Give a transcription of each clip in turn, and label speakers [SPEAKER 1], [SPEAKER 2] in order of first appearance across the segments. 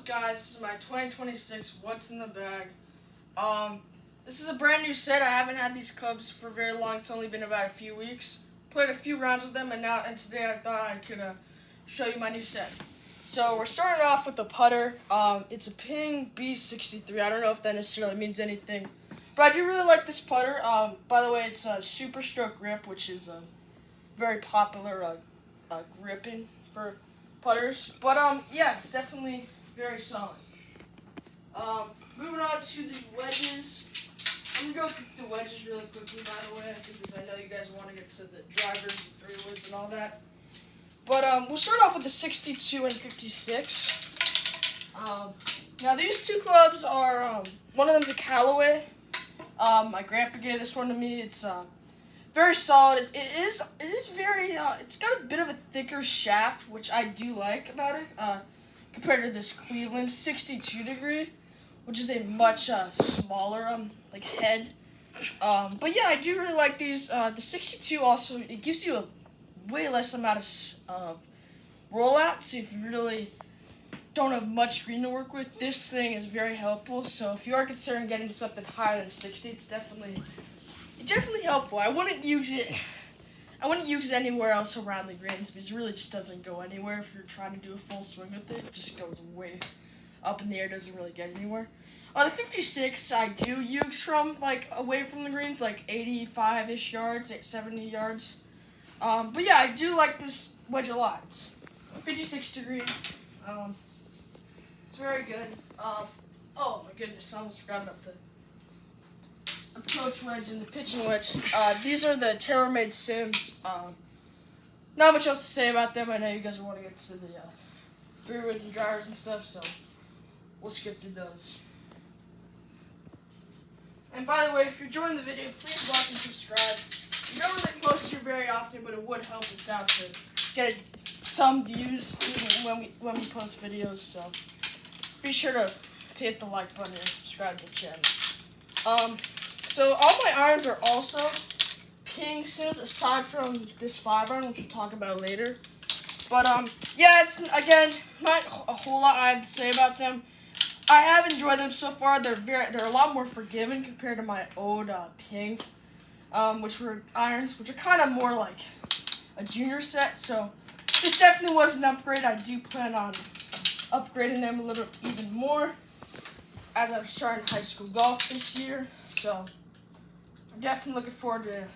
[SPEAKER 1] up, guys? This is my 2026 What's in the Bag. This is a brand new set. I haven't had these clubs for very long. It's only been about a few weeks. Played a few rounds with them, and today I thought I could show you my new set. So we're starting off with the putter. It's a Ping B63. I don't know if that necessarily means anything, but I do really like this putter. By the way, it's a Super Stroke grip, which is a very popular gripping for putters. But yeah, it's definitely very solid. Moving on to the wedges. I'm gonna go through the wedges really quickly, by the way, because I know you guys want to get to the drivers, and 3-woods, and all that. But we'll start off with the 62 and 56. Now these two clubs are one of them's a Callaway. My grandpa gave this one to me. It's very solid. It is very. It's got a bit of a thicker shaft, which I do like about it, compared to this Cleveland 62 degree, which is a much smaller like head. But yeah, I do really like these. The 62 also, it gives you a way less amount of rollout. So if you really don't have much green to work with, this thing is very helpful. So if you are considering getting something higher than 60, it's definitely helpful. I wouldn't use it anywhere else around the greens because it really just doesn't go anywhere. If you're trying to do a full swing with it, it just goes way up in the air, doesn't really get anywhere. On the 56, I do use from like away from the greens, like 85-ish yards, 70 yards. But yeah, I do like this wedge a lot. It's 56 degree. It's very good. Oh my goodness, I almost forgot about the approach wedge and the pitching wedge. These are the TaylorMade Sims. Not much else to say about them. I know you guys want to get to the 3-woods and drivers and stuff, so we'll skip through those. And by the way, if you're enjoying the video, please like and subscribe. We don't really post here very often, but it would help us out to get some views even when we post videos. So be sure to hit the like button and subscribe to the channel. So all my irons are also Ping Sims, aside from this 5-iron, which we'll talk about later. But yeah, it's again not a whole lot I have to say about them. I have enjoyed them so far. They're a lot more forgiving compared to my old Ping, which were irons, which are kind of more like a junior set. So this definitely was an upgrade. I do plan on upgrading them a little even more as I'm starting high school golf this year. So I'm definitely looking forward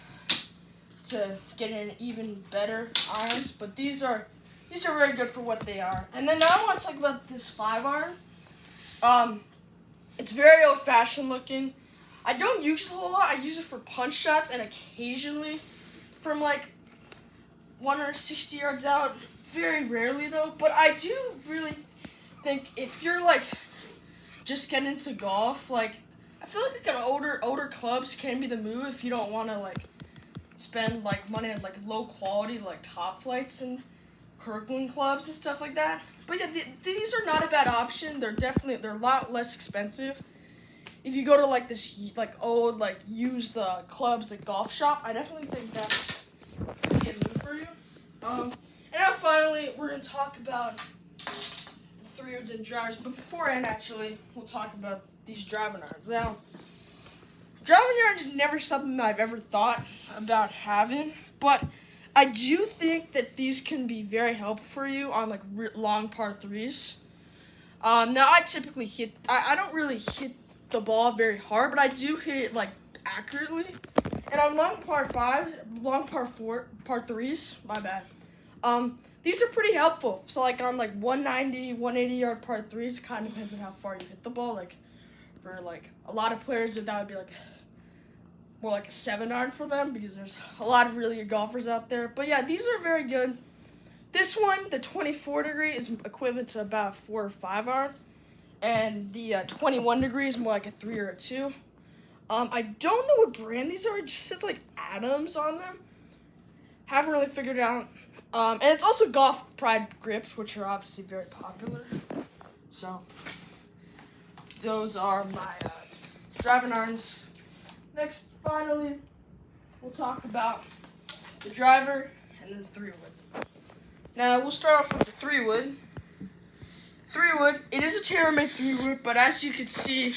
[SPEAKER 1] to getting an even better irons. But these are very good for what they are. And then now I want to talk about this 5-iron. It's very old-fashioned looking. I don't use it a whole lot. I use it for punch shots and occasionally from like 160 yards out. Very rarely though. But I do really think if you're like just getting into golf, like I feel like older clubs can be the move if you don't want to like spend like money on like low quality like Top Flights and Kirkland clubs and stuff like that. But yeah, these are not a bad option. They're a lot less expensive. If you go to like this like old like used clubs like golf shop, I definitely think that's a good move for you. And now finally we're gonna talk about the 3-woods and drivers. But beforehand, actually, we'll talk about these driving irons. Now, driving irons is never something that I've ever thought about having, but I do think that these can be very helpful for you on like long par 3s. Now I typically I don't really hit the ball very hard, but I do hit it like accurately. And on long par 3s, my bad. These are pretty helpful. So like on like 190, 180 yard par 3s, it kind of depends on how far you hit the ball. Like for like a lot of players, that would be like more like a 7-iron for them because there's a lot of really good golfers out there. But yeah, these are very good. This one, the 24 degree, is equivalent to about a 4 or 5-iron. And the 21 degree is more like a 3 or a 2. I don't know what brand these are. It just says like Adams on them. Haven't really figured it out. And it's also Golf Pride grips, which are obviously very popular. So those are my driving irons. Next, finally, we'll talk about the driver and then the 3-wood. Now, we'll start off with the 3-wood. 3-wood. It is a TaylorMade 3-wood, but as you can see,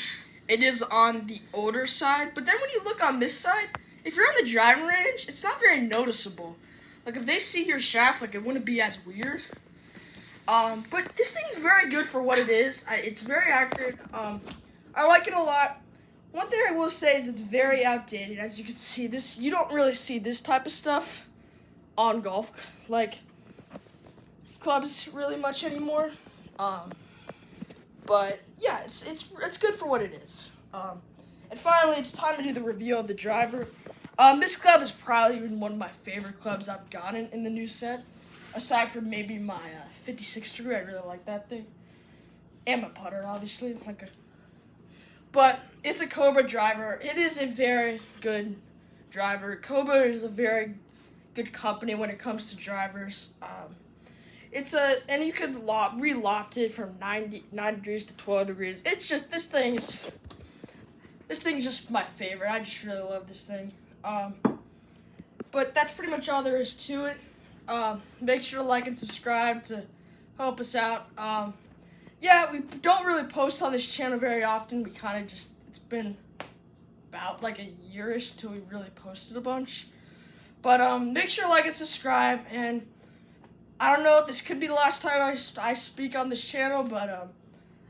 [SPEAKER 1] it is on the older side. But then when you look on this side, if you're on the driving range, it's not very noticeable. Like if they see your shaft, like it wouldn't be as weird. But this thing's very good for what it is. It's very accurate. I like it a lot. One thing I will say is it's very outdated. As you can see, this you don't really see this type of stuff on golf clubs really much anymore. But yeah, it's good for what it is. And finally, it's time to do the review of the driver. This club is probably been one of my favorite clubs I've gotten in the new set. Aside from maybe my 56 degree, I really like that thing. And my putter, obviously. But it's a Cobra driver. It is a very good driver. Cobra is a very good company when it comes to drivers. And you could re-loft it from 9 degrees to 12 degrees. It's just, this thing is just my favorite. I just really love this thing. But that's pretty much all there is to it. Make sure to like and subscribe to help us out. Yeah, we don't really post on this channel very often. We kind of just, it's been about like a year-ish till we really posted a bunch. But make sure to like and subscribe. And I don't know, this could be the last time I speak on this channel, but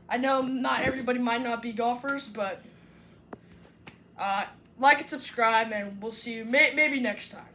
[SPEAKER 1] I know not everybody might not be golfers, but like and subscribe, and we'll see you maybe next time.